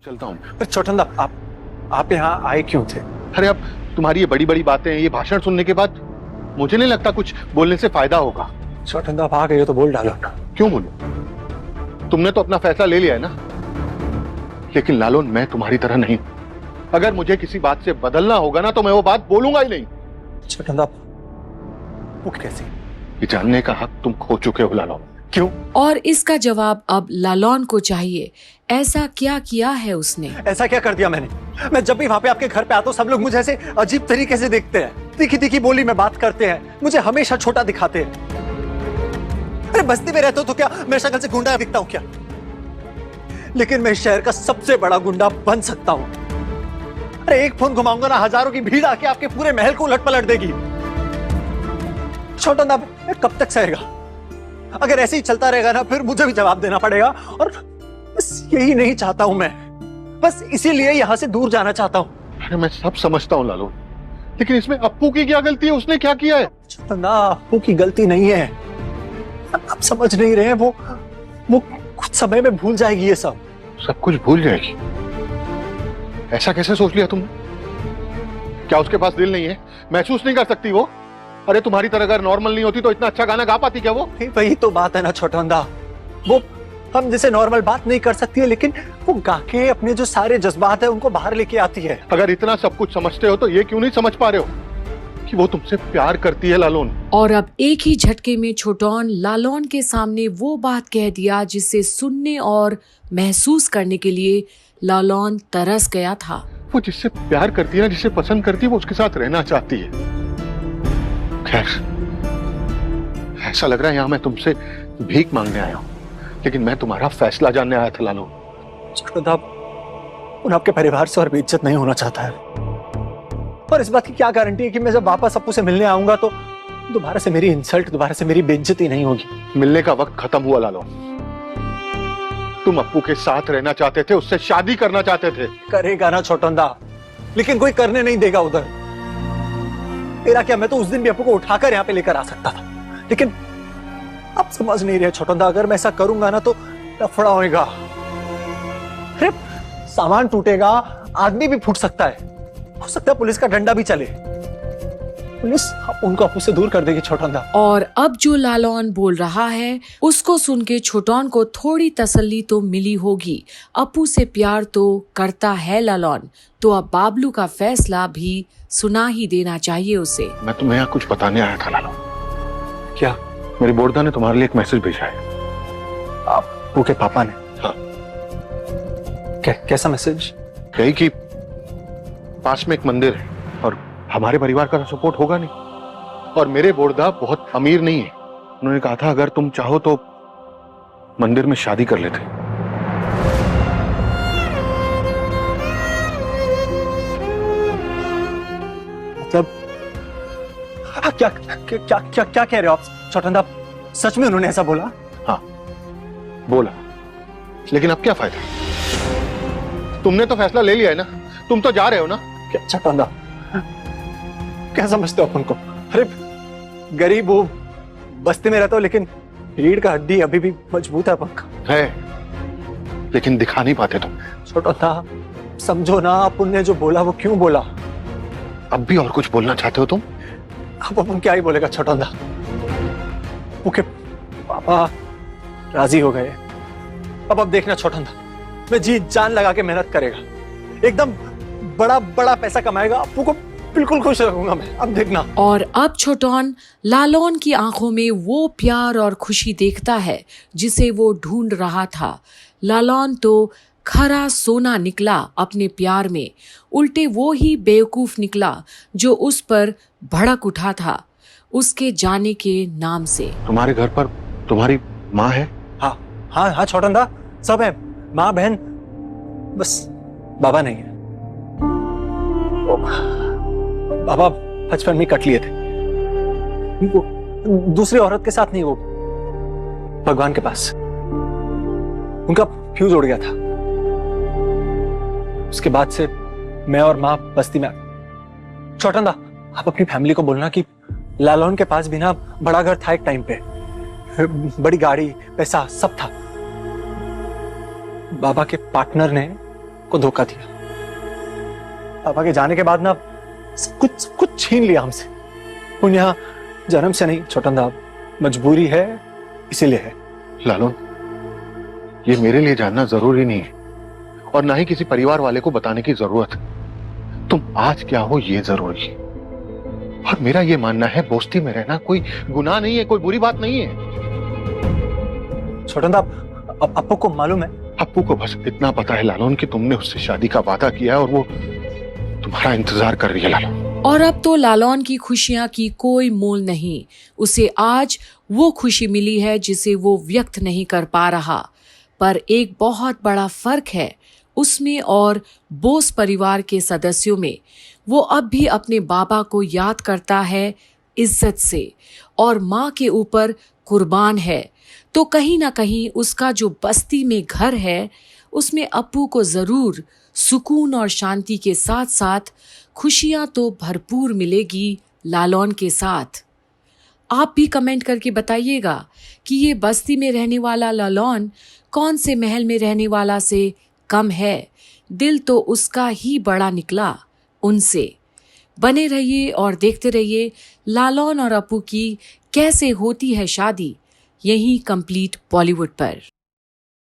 चलता हूँ। पर छोटन दा, आप यहाँ आए क्यों थे? अरे अब तुम्हारी ये बड़ी बड़ी बातें, ये भाषण सुनने के बाद मुझे नहीं लगता कुछ बोलने से फायदा होगा। छोटन दा, आप आ गए हो तो बोल डालो ना। क्यों बोलूं? तुमने तो अपना फैसला ले लिया है ना। लेकिन लालोन, मैं तुम्हारी तरह नहीं। अगर मुझे किसी बात से बदलना होगा ना तो मैं वो बात बोलूंगा ही नहीं। छोटन दा, वो कैसे? ये जानने का हक तुम खो चुके हो लालोन। क्यों? और इसका जवाब अब लालॉन को चाहिए। ऐसा क्या किया है उसने? ऐसा क्या कर दिया मैंने? मैं जब भी वहां पे आपके घर पे आता हूँ सब लोग मुझे ऐसे अजीब तरीके से देखते हैं, तीखी तीखी बोली में बात करते हैं, मुझे हमेशा छोटा दिखाते हैं। अरे बस्ती में रहते हो तो क्या मैं शक्ल से गुंडा दिखता हूँ क्या? लेकिन मैं इस शहर का सबसे बड़ा गुंडा बन सकता हूँ। अरे एक फोन घुमाऊंगा ना, हजारों की भीड़ आके आपके पूरे महल को उलट पलट देगी। छोटा ना, कब तक सहेगा? अगर ऐसे ही चलता रहेगा ना फिर मुझे भी जवाब देना पड़ेगा, और बस यही नहीं चाहता हूं मैं। बस इसीलिए यहां से दूर जाना चाहता हूं। अरे मैं सब समझता हूँ लालोन, लेकिन इसमें अप्पू की क्या गलती है? उसने क्या किया है? ना, अप्पू की गलती नहीं है। आप समझ नहीं रहे हैं, वो कुछ समय में भूल जाएगी ये सब कुछ भूल जाएगी? ऐसा कैसे सोच लिया तुमने? क्या उसके पास दिल नहीं है? महसूस नहीं कर सकती वो? अरे तुम्हारी तरह अगर नॉर्मल नहीं होती तो इतना अच्छा गाना गा पाती क्या वो? वही तो बात है ना छोटंदा, वो हम जैसे नॉर्मल बात नहीं कर सकती है, लेकिन वो गा के अपने जो सारे जज्बात है उनको बाहर लेके आती है। अगर इतना सब कुछ समझते हो तो ये क्यों नहीं समझ पा रहे हो कि वो तुमसे प्यार करती है लालोन? और अब एक ही झटके में छोटौन लालॉन के सामने वो बात कह दिया जिसे सुनने और महसूस करने के लिए लालॉन तरस गया था। वो जिससे प्यार करती है ना, जिसे पसंद करती है, वो उसके साथ रहना चाहती है। खैर, ऐसा लग रहा है यहाँ मैं तुमसे भीख मांगने आया हूँ, लेकिन मैं तुम्हारा फैसला जानने आया था लालोन। उन आपके परिवार से और भी इज्जत नहीं होना चाहता है, और इस बात की क्या गारंटी है कि मैं जब वापस अप्पू से मिलने आऊंगा तो दोबारा से मेरी इंसल्ट, दोबारा से मेरी बेइज्जती नहीं होगी। मिलने का वक्त खत्म हुआ लालोन। तुम अप्पू के साथ रहना चाहते थे, उससे शादी करना चाहते थे। करेगा ना छोटंदा, लेकिन कोई करने नहीं देगा उधर। मेरा क्या, मैं तो उस दिन भी अप्पू को उठाकर यहाँ पे लेकर आ सकता था, लेकिन आप समझ नहीं रहे छोटंदा, अगर मैं ऐसा करूंगा ना तो लफड़ा होएगा। अरे सामान टूटेगा, आदमी भी फूट सकता है, हो सकता है पुलिस का डंडा भी चले। पुलिस उनको अप्पू से दूर कर देगी छोटंदा। और अब जो लालॉन बोल रहा है उसको सुन के छोटौन को थोड़ी तसल्ली तो मिली होगी। अप्पू से प्यार तो करता है लालॉन, तो अब बाबलू का फैसला भी सुना ही देना चाहिए उसे। मैं तुम्हें यहाँ कुछ बताने आया था लालोन। क्या? मेरी बोर्डा ने तुम्हारे लिए एक मैसेज भेजा है। अप्पू के पापा ने? हाँ। कैसा मैसेज? यही कि पास में एक मंदिर है और हमारे परिवार का सपोर्ट होगा नहीं, और मेरे बोर्डा बहुत अमीर नहीं है। उन्होंने कहा था अगर तुम चाहो तो मंदिर में शादी कर लेते। मतलब क्या क्या क्या क्या, क्या कह रहे हो आप छोटंदा? सच में उन्होंने ऐसा बोला? हाँ बोला, लेकिन अब क्या फायदा? तुमने तो फैसला ले लिया है ना, तुम तो जा रहे हो ना। क्या छोटंदा, क्या समझते हो अपन को? अरे गरीब हो, बस्ती में रहता हो, लेकिन रीढ़ का हड्डी अभी भी मजबूत है पक्का है, लेकिन दिखा नहीं पाते तुम। छोटंदा समझो ना, अपन ने जो बोला वो क्यों बोला? अब भी और कुछ बोलना चाहते हो तुम? अब अपन क्या ही बोलेगा छोटंदा? ओके, पापा राजी हो गए। अब देखना छोटंदा, मैं जी जान लगा के मेहनत करेगा, एकदम बड़ा बड़ा पैसा कमाएगा, अप्पू को बिल्कुल खुश रखूंगा मैं, अब देखना। और अब छोटौन लालॉन की आंखों में वो प्यार और खुशी देखता है जिसे वो ढूंढ रहा था। लालॉन तो खरा सोना निकला अपने प्यार में, उल्टे वो ही बेवकूफ निकला जो उस पर भड़क उठा था उसके जाने के नाम से। तुम्हारे घर पर तुम्हारी माँ है? हाँ हाँ हाँ छोटंदा, सब है, माँ बहन, बस बाबा नहीं है। बाबा बचपन में कट लिए थे, वो दूसरी औरत के साथ नहीं, वो भगवान के पास, उनका फ्यूज उड़ गया था। उसके बाद से मैं और माँ बस्ती में। छोटंदा आप अपनी फैमिली को बोलना कि लालौन के पास भी ना बड़ा घर था एक टाइम पे, बड़ी गाड़ी, पैसा सब था। बाबा के पार्टनर ने को धोखा दिया। पापा के जाने के बाद ना सब कुछ छीन लिया हमसे। उन यहाँ जन्म से नहीं छोटन दा, मजबूरी है इसीलिए है। लालन, ये मेरे लिए जानना जरूरी नहीं है और ना ही किसी परिवार वाले को बताने की जरूरत है। तुम आज क्या हो ये जरूरी है। और मेरा ये मानना है बोस्ती में रहना कोई गुनाह नहीं है, कोई बुरी बात नहीं है। छोटन दा, अप्पू को मालूम है? अप्पू को बस इतना पता है लालन कि तुमने उससे शादी का वादा किया है और वो तुम्हारा इंतजार कर रही है लालन। और अब तो लालौन की खुशियां की कोई मोल नहीं। उसे आज वो खुशी मिली है जिसे वो व्यक्त नहीं कर पा रहा। पर एक बहुत बड़ा फर्क है उसमें और बोस परिवार के सदस्यों में। वो अब भी अपने बाबा को याद करता है इज्जत से और माँ के ऊपर कुर्बान है। तो कहीं ना कहीं उसका जो बस्ती में घर है उसमें अप्पू को जरूर सुकून और शांति के साथ साथ खुशियां तो भरपूर मिलेगी लालौन के साथ। आप भी कमेंट करके बताइएगा कि ये बस्ती में रहने वाला लालौन कौन से महल में रहने वाला से कम है। दिल तो उसका ही बड़ा निकला उनसे। बने रहिए और देखते रहिए लालौन और अप्पू की कैसे होती है शादी, यही कंप्लीट बॉलीवुड पर।